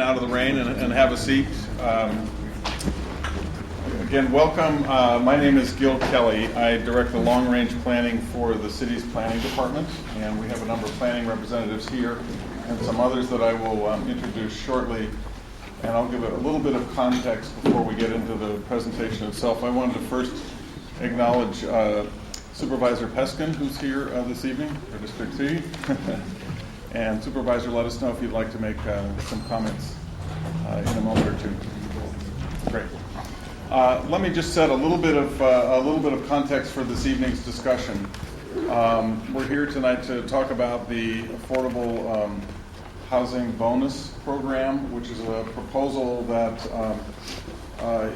Out of the rain and have a seat. Again, welcome. My name is Gil Kelly. I direct the long-range planning for the city's planning department, and we have a number of planning representatives here and some others that I will introduce shortly. And I'll give a little bit of context before we get into the presentation itself. I wanted to first acknowledge Supervisor Peskin, who's here this evening for District C. And Supervisor, let us know if you'd like to make some comments in a moment or two. Great. Let me just set a little bit of context for this evening's discussion. We're here tonight to talk about the affordable housing bonus program, which is a proposal that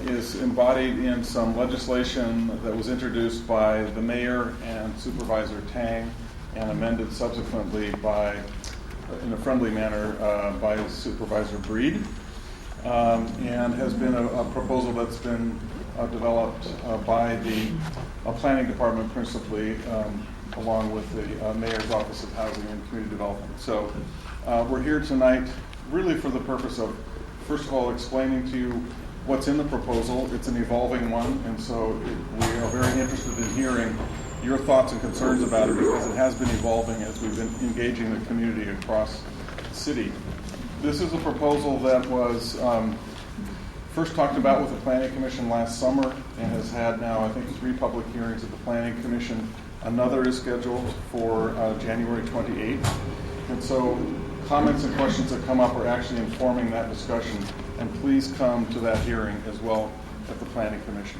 is embodied in some legislation that was introduced by the mayor and Supervisor Tang, and amended subsequently in a friendly manner by Supervisor Breed, and has been a proposal that's been developed by the planning department principally, along with the Mayor's Office of Housing and Community Development. So we're here tonight really for the purpose of, first of all, explaining to you what's in the proposal. It's an evolving one, and so we are very interested in hearing your thoughts and concerns about it, because it has been evolving as we've been engaging the community across the city. This is a proposal that was first talked about with the Planning Commission last summer and has had now, I think, 3 public hearings at the Planning Commission. Another is scheduled for January 28th. And so comments and questions that come up are actually informing that discussion. And please come to that hearing as well at the Planning Commission.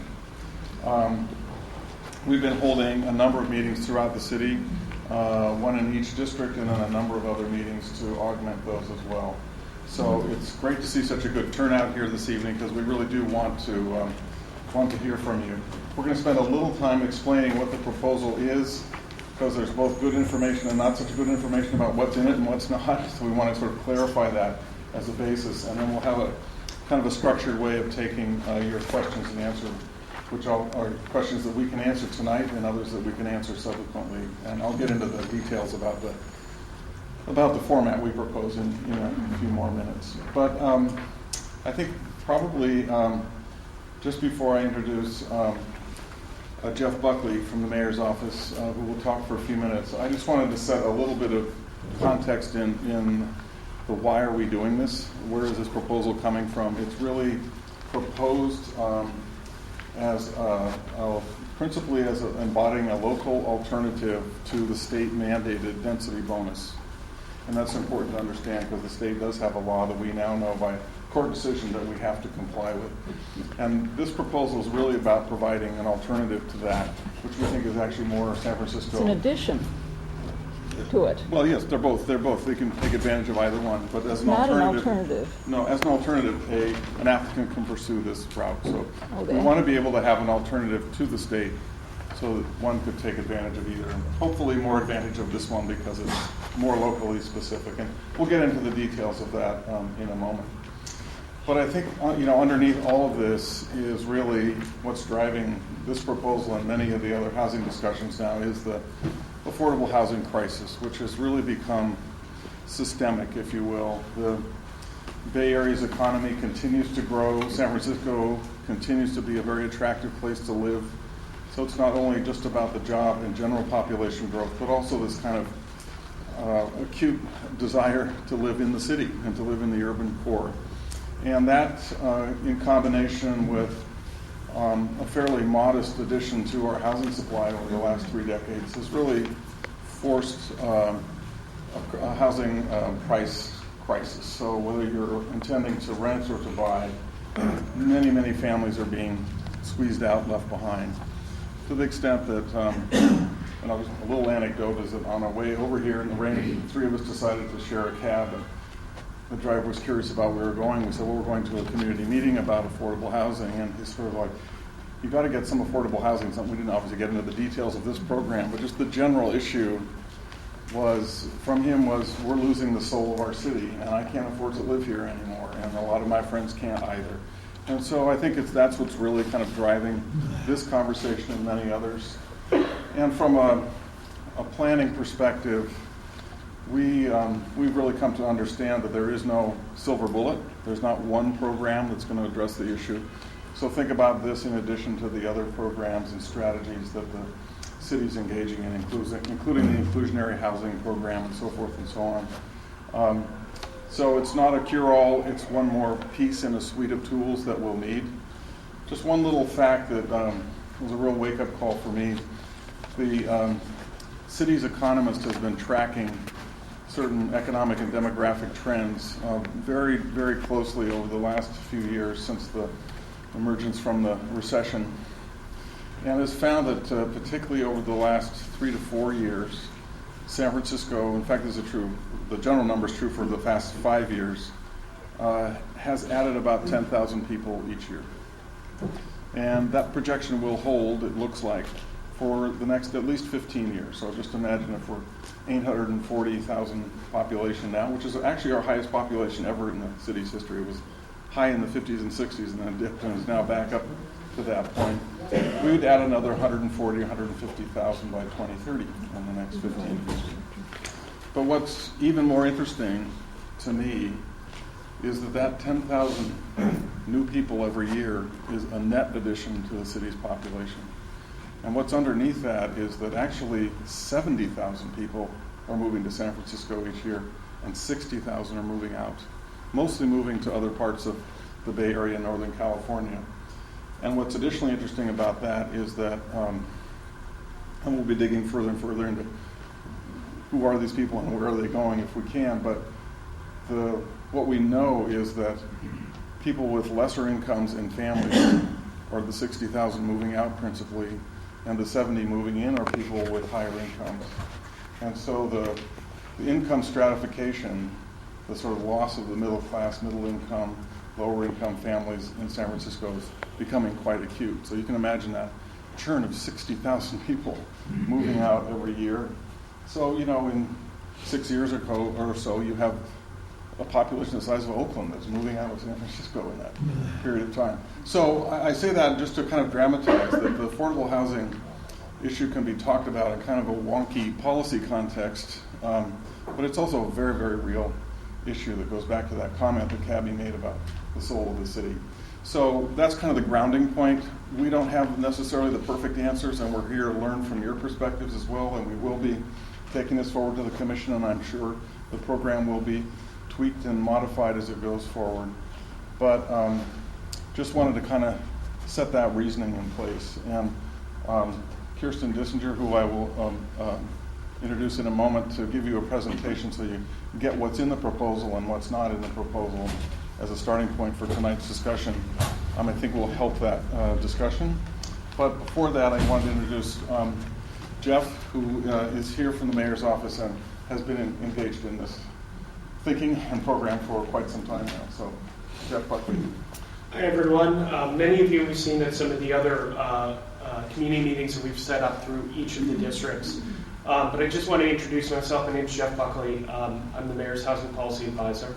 We've been holding a number of meetings throughout the city, one in each district, and then a number of other meetings to augment those as well. So it's great to see such a good turnout here this evening, because we really do want to hear from you. We're going to spend a little time explaining what the proposal is, because there's both good information and not such good information about what's in it and what's not. So we want to sort of clarify that as a basis, and then we'll have a kind of a structured way of taking your questions and answers, which are questions that we can answer tonight and others that we can answer subsequently. And I'll get into the details about the format we propose in a few more minutes. But I think probably just before I introduce Jeff Buckley from the Mayor's Office, who will talk for a few minutes, I just wanted to set a little bit of context in the why are we doing this? Where is this proposal coming from? It's really proposed principally as embodying a local alternative to the state mandated density bonus. And that's important to understand, because the state does have a law that we now know by court decision that we have to comply with. And this proposal is really about providing an alternative to that, which we think is actually more San Francisco. It's an addition to it. Well, yes, they're both. They can take advantage of either one, but as an Not alternative. an alternative. No, as an alternative, an applicant can pursue this route. So Okay. we want to be able to have an alternative to the state, so that one could take advantage of either. And hopefully more advantage of this one, because it's more locally specific. And we'll get into the details of that in a moment. But I think underneath all of this is really what's driving this proposal and many of the other housing discussions now is the affordable housing crisis, which has really become systemic, if you will. The Bay Area's economy continues to grow. San Francisco continues to be a very attractive place to live. So it's not only just about the job and general population growth, but also this kind of acute desire to live in the city and to live in the urban core. And that, in combination with a fairly modest addition to our housing supply over the last 3 decades, has really forced a housing price crisis. So whether you're intending to rent or to buy, many, many families are being squeezed out, left behind. To the extent that, and a little anecdote is that on our way over here in the rain, the 3 of us decided to share a cab. And the driver was curious about where we were going. We said, well, we're going to a community meeting about affordable housing. And he's sort of like, you got to get some affordable housing. We didn't obviously get into the details of this program, but just the general issue was, from him, was we're losing the soul of our city, and I can't afford to live here anymore, and a lot of my friends can't either. And so I think that's what's really kind of driving this conversation and many others. And from a planning perspective, we've really come to understand that there is no silver bullet. There's not one program that's going to address the issue. So think about this in addition to the other programs and strategies that the city's engaging in, including the inclusionary housing program and so forth and so on. So it's not a cure-all, it's one more piece in a suite of tools that we'll need. Just one little fact that was a real wake-up call for me. The city's economist has been tracking certain economic and demographic trends very, very closely over the last few years since the emergence from the recession, and has found that particularly over the last 3 to 4 years, San Francisco, in fact this is true, the general number is true for the past 5 years, has added about 10,000 people each year. And that projection will hold, it looks like, for the next at least 15 years. So just imagine if we're 840,000 population now, which is actually our highest population ever in the city's history. It was high in the 50s and 60s and then dipped and is now back up to that point. We would add another 140, 150,000 by 2030 in the next 15 years. But what's even more interesting to me is that 10,000 new people every year is a net addition to the city's population. And what's underneath that is that actually 70,000 people are moving to San Francisco each year and 60,000 are moving out, mostly moving to other parts of the Bay Area and Northern California. And what's additionally interesting about that is that, and we'll be digging further and further into who are these people and where are they going if we can, but what we know is that people with lesser incomes and families are the 60,000 moving out principally, and the 70 moving in are people with higher incomes. And so the income stratification, the sort of loss of the middle class, middle income, lower income families in San Francisco is becoming quite acute. So you can imagine that churn of 60,000 people moving out every year. So, in 6 years or so, you have a population the size of Oakland that's moving out of San Francisco in that period of time. So I say that just to kind of dramatize that the affordable housing issue can be talked about in kind of a wonky policy context, but it's also a very, very real issue that goes back to that comment that Cabby made about the soul of the city. So that's kind of the grounding point. We don't have necessarily the perfect answers, and we're here to learn from your perspectives as well, and we will be taking this forward to the commission, and I'm sure the program will be tweaked and modified as it goes forward. But just wanted to kind of set that reasoning in place. And Kirsten Dissinger, who I will introduce in a moment, to give you a presentation so you get what's in the proposal and what's not in the proposal as a starting point for tonight's discussion, I think will help that discussion. But before that, I wanted to introduce Jeff, who is here from the mayor's office and has been engaged in this thinking and program for quite some time now. So, Jeff Buckley. Hi, everyone. Many of you have seen at some of the other community meetings that we've set up through each of the districts. But I just want to introduce myself. My name is Jeff Buckley. I'm the mayor's housing policy advisor.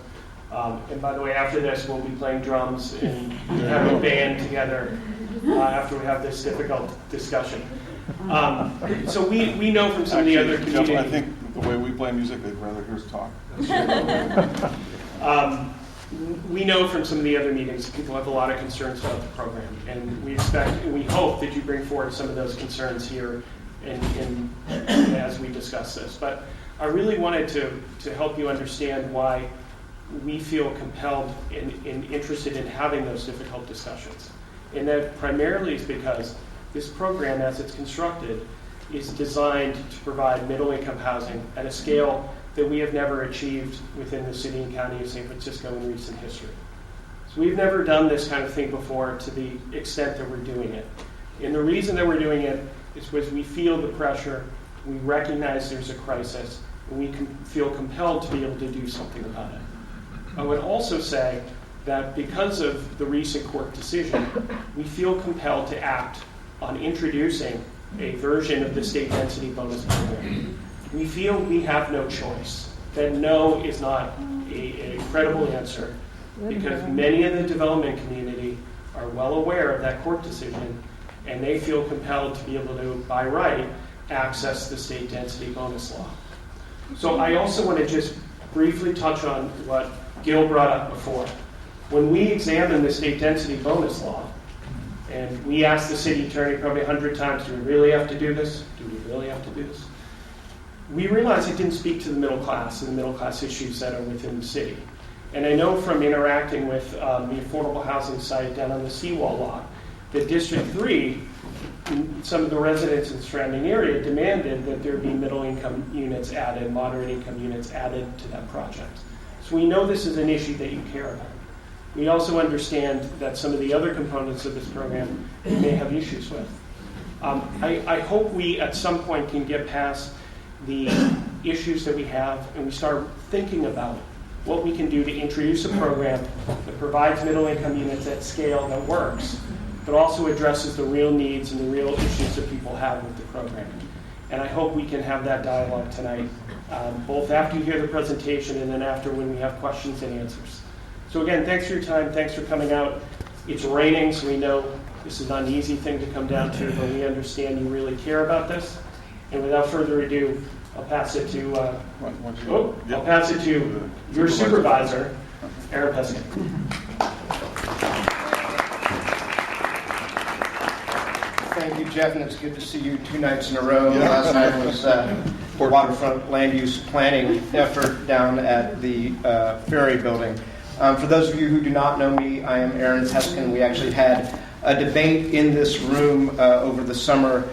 And by the way, after this, we'll be playing drums and having a band together after we have this difficult discussion. So we know from some of the other community... Jeff, I think the way we play music, they'd rather hear us talk. We know from some of the other meetings that people have a lot of concerns about the program, and we expect and we hope that you bring forward some of those concerns here and as we discuss this. But I really wanted to help you understand why we feel compelled and interested in having those difficult discussions. And that primarily is because this program, as it's constructed, is designed to provide middle-income housing at a scale that we have never achieved within the city and county of San Francisco in recent history. So we've never done this kind of thing before to the extent that we're doing it. And the reason that we're doing it is because we feel the pressure, we recognize there's a crisis, and we feel compelled to be able to do something about it. I would also say that because of the recent court decision, we feel compelled to act on introducing a version of the state density bonus program. We feel we have no choice, that no is not a credible answer, because many of the development community are well aware of that court decision, and they feel compelled to be able to, by right, access the state density bonus law. So I also want to just briefly touch on what Gil brought up before. When we examined the state density bonus law, and we asked the city attorney probably 100 times, do we really have to do this? Do we really have to do this? We realized it didn't speak to the middle class and the middle class issues that are within the city. And I know from interacting with the affordable housing site down on the seawall lot, that District 3, some of the residents in the surrounding area demanded that there be middle income units added, moderate income units added to that project. So we know this is an issue that you care about. We also understand that some of the other components of this program you may have issues with. I hope we at some point can get past the issues that we have and we start thinking about what we can do to introduce a program that provides middle income units at scale that works, but also addresses the real needs and the real issues that people have with the program. And I hope we can have that dialogue tonight, both after you hear the presentation and then after when we have questions and answers. So again, thanks for your time. Thanks for coming out. It's raining, so we know this is not an easy thing to come down to, but we understand you really care about this. And without further ado, I'll pass it to your supervisor, Aaron Peskin. Thank you, Jeff, and it's good to see you 2 nights in a row. Last night was waterfront land use planning effort down at the Ferry Building. For those of you who do not know me, I am Aaron Peskin. We actually had a debate in this room over the summer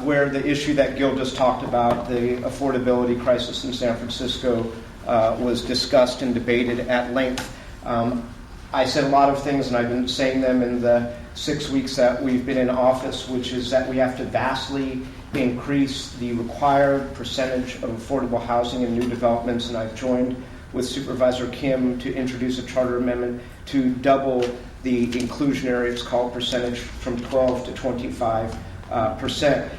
where the issue that Gil just talked about, the affordability crisis in San Francisco, was discussed and debated at length. I said a lot of things, and I've been saying them in the 6 weeks that we've been in office, which is that we have to vastly increase the required percentage of affordable housing in new developments, and I've joined with Supervisor Kim to introduce a charter amendment to double the inclusionary, it's called, percentage from 12 to 25%.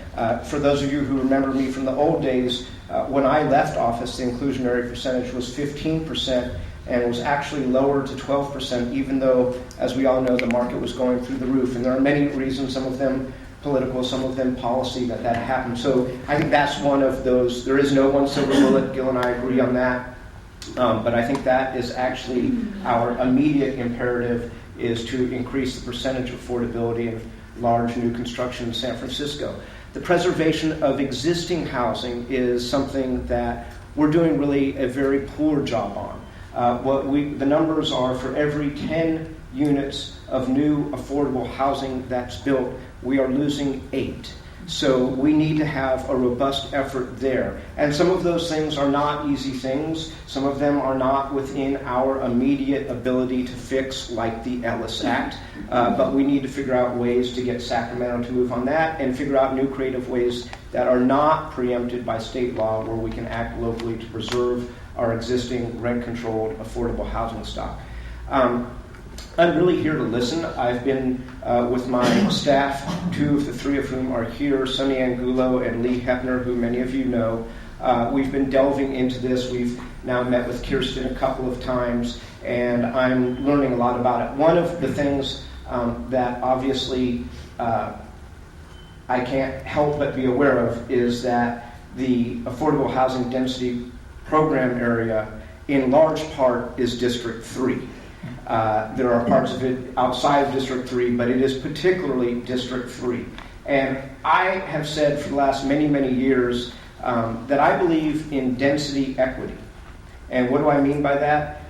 For those of you who remember me from the old days, when I left office, the inclusionary percentage was 15%, and it was actually lowered to 12%, even though, as we all know, the market was going through the roof. And there are many reasons, some of them political, some of them policy, that happened. So I think that's one of those. There is no one silver bullet. Gil and I agree on that. But I think that is actually our immediate imperative, is to increase the percentage of affordability in large new construction in San Francisco. The preservation of existing housing is something that we're doing really a very poor job on. The numbers are, for every 10 units of new affordable housing that's built, we are losing 8. So we need to have a robust effort there. And some of those things are not easy things. Some of them are not within our immediate ability to fix, like the Ellis Act. But we need to figure out ways to get Sacramento to move on that and figure out new creative ways that are not preempted by state law, where we can act locally to preserve our existing rent-controlled affordable housing stock. I'm really here to listen. I've been with my staff, 2 of the 3 of whom are here, Sunny Angulo and Lee Hepner, who many of you know. We've been delving into this. We've now met with Kirsten a couple of times, and I'm learning a lot about it. One of the things that obviously I can't help but be aware of is that the affordable housing density program area, in large part, is District 3. There are parts of it outside of District 3, but it is particularly District 3. And I have said for the last many, many years that I believe in density equity. And what do I mean by that?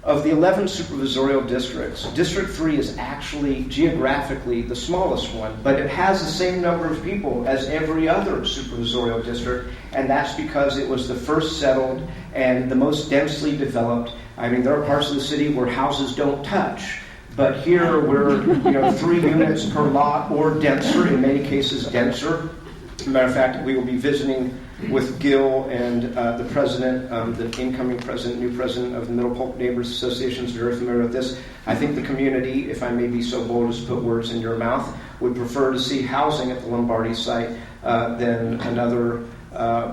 Of the 11 supervisorial districts, District 3 is actually geographically the smallest one, but it has the same number of people as every other supervisorial district, and that's because it was the first settled and the most densely developed. I mean, there are parts of the city where houses don't touch, but here we're 3 units per lot or denser, in many cases denser. As a matter of fact, we will be visiting with Gil and the president, the incoming president, new president of the Middle Polk Neighbors Association, is very familiar with this. I think the community, if I may be so bold as to put words in your mouth, would prefer to see housing at the Lombardi site than another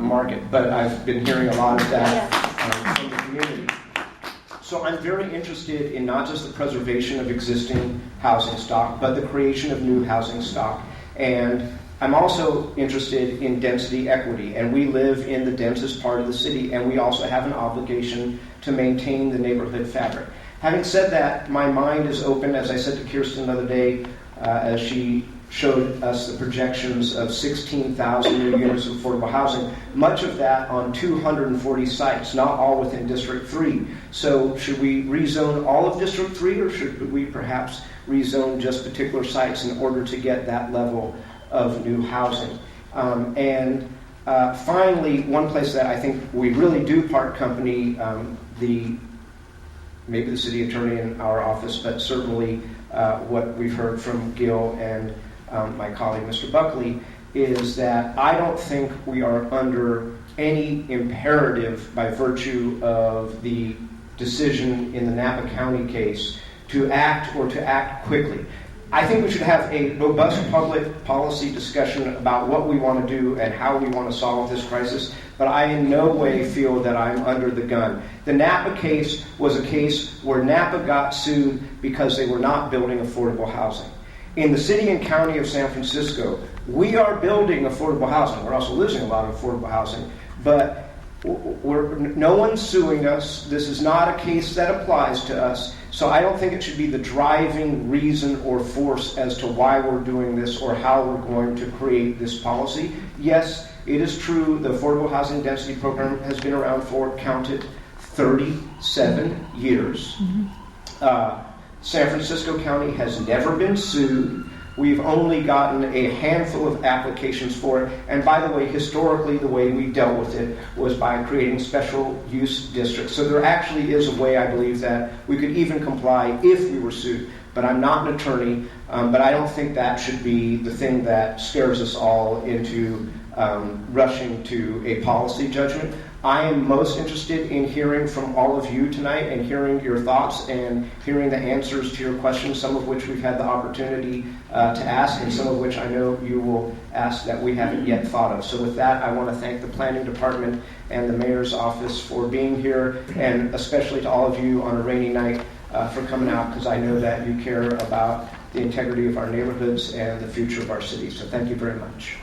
market. But I've been hearing a lot of that from the community. So I'm very interested in not just the preservation of existing housing stock, but the creation of new housing stock. And I'm also interested in density equity, and we live in the densest part of the city, and we also have an obligation to maintain the neighborhood fabric. Having said that, my mind is open, as I said to Kirsten the other day, as she showed us the projections of 16,000 new units of affordable housing, much of that on 240 sites, not all within District 3. So should we rezone all of District 3, or should we perhaps rezone just particular sites in order to get that level of new housing? Finally, one place that I think we really do part company, maybe the city attorney in our office, but certainly what we've heard from Gil and my colleague, Mr. Buckley, is that I don't think we are under any imperative by virtue of the decision in the Napa County case to act or to act quickly. I think we should have a robust public policy discussion about what we want to do and how we want to solve this crisis, but I in no way feel that I'm under the gun. The Napa case was a case where Napa got sued because they were not building affordable housing. In the city and county of San Francisco, we are building affordable housing. We're also losing a lot of affordable housing, but no one's suing us. This is not a case that applies to us. So I don't think it should be the driving reason or force as to why we're doing this or how we're going to create this policy. Yes, it is true the Affordable Housing Density Program has been around for, counted, 37 years. San Francisco County has never been sued. We've only gotten a handful of applications for it. And by the way, historically, the way we dealt with it was by creating special use districts. So there actually is a way, I believe, that we could even comply if we were sued. But I'm not an attorney, but I don't think that should be the thing that scares us all into rushing to a policy judgment. I am most interested in hearing from all of you tonight and hearing your thoughts and hearing the answers to your questions, some of which we've had the opportunity to ask and some of which I know you will ask that we haven't yet thought of. So with that, I want to thank the Planning Department and the Mayor's Office for being here, and especially to all of you on a rainy night for coming out, because I know that you care about the integrity of our neighborhoods and the future of our city. So thank you very much.